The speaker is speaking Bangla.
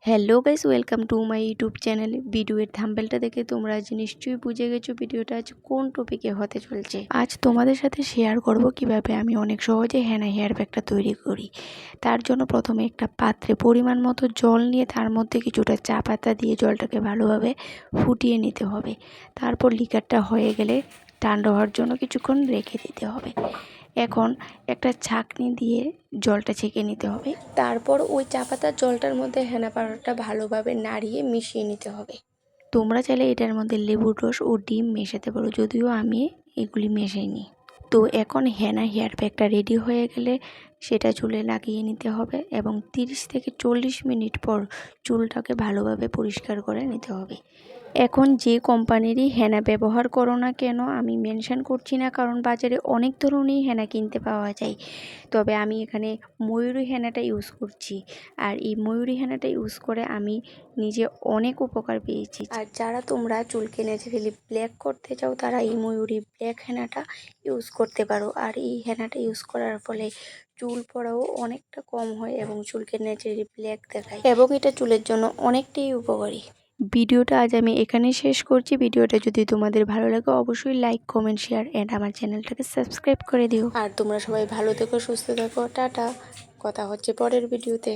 Hello guys, welcome to my YouTube channel. ভিডিওর থাম্বনেলটা দেখে তোমরা আজ নিশ্চয়ই বুঝে গেছো ভিডিওটা আজ কোন টপিকে হতে চলছে। আজ তোমাদের সাথে শেয়ার করব কিভাবে আমি অনেক সহজে হেনা হেয়ার প্যাকটা তৈরি করি। তার জন্য প্রথমে একটা পাত্রে পরিমাণ মতো জল নিয়ে তার মধ্যে কিছুটা চা পাতা দিয়ে জলটাকে ভালোভাবে ফুটিয়ে নিতে হবে। তারপর লিকারটা হয়ে গেলে ঠান্ডা হওয়ার জন্য কিছুক্ষণ রেখে দিতে হবে। এখন একটা ছাঁকনি দিয়ে জলটা ছেঁকে নিতে হবে। তারপর ওই চা পাতার জলটার মধ্যে হেনা পাউডারটা ভালোভাবে নাড়িয়ে মিশিয়ে নিতে হবে। তোমরা চাইলে এটার মধ্যে লেবুর রস ও ডিম মেশাতে পারো, যদিও আমি এগুলি মেশাইনি। তো এখন হেনা হেয়ার প্যাকটা রেডি হয়ে গেলে সেটা চুলে লাগিয়ে নিতে হবে এবং 30 থেকে 40 মিনিট পর চুলটাকে ভালোভাবে পরিষ্কার করে নিতে হবে। এখন যে কোম্পানিরই হেনা ব্যবহার করো না কেন, আমি মেনশন করছি না, কারণ বাজারে অনেক ধরনেরই হেনা কিনতে পাওয়া যায়। তবে আমি এখানে ময়ূরী হেনাটা ইউজ করছি, আর এই ময়ূরী হেনাটা ইউজ করে আমি নিজে অনেক উপকার পেয়েছি। আর যারা তোমরা চুলকে ন্যাচারালি ব্ল্যাক করতে চাও তারা এই ময়ূরী ব্ল্যাক হেনাটা ইউজ করতে পারো। আর এই হেনাটা ইউজ করার ফলে চুল পড়াও অনেকটা কম হয় এবং চুলকে ন্যাচারালি ব্ল্যাক দেখায়, এবং এটা চুলের জন্য অনেকটাই উপকারী। ভিডিওটা আজ আমি এখানেই শেষ করছি। ভিডিওটা যদি তোমাদের ভালো লাগে অবশ্যই লাইক, কমেন্ট, শেয়ার অ্যান্ড আমার চ্যানেলটাকে সাবস্ক্রাইব করে দিও। আর তোমরা সবাই ভালো থেকো, সুস্থ থেকো, টাটা। কথা হচ্ছে পরের ভিডিওতে।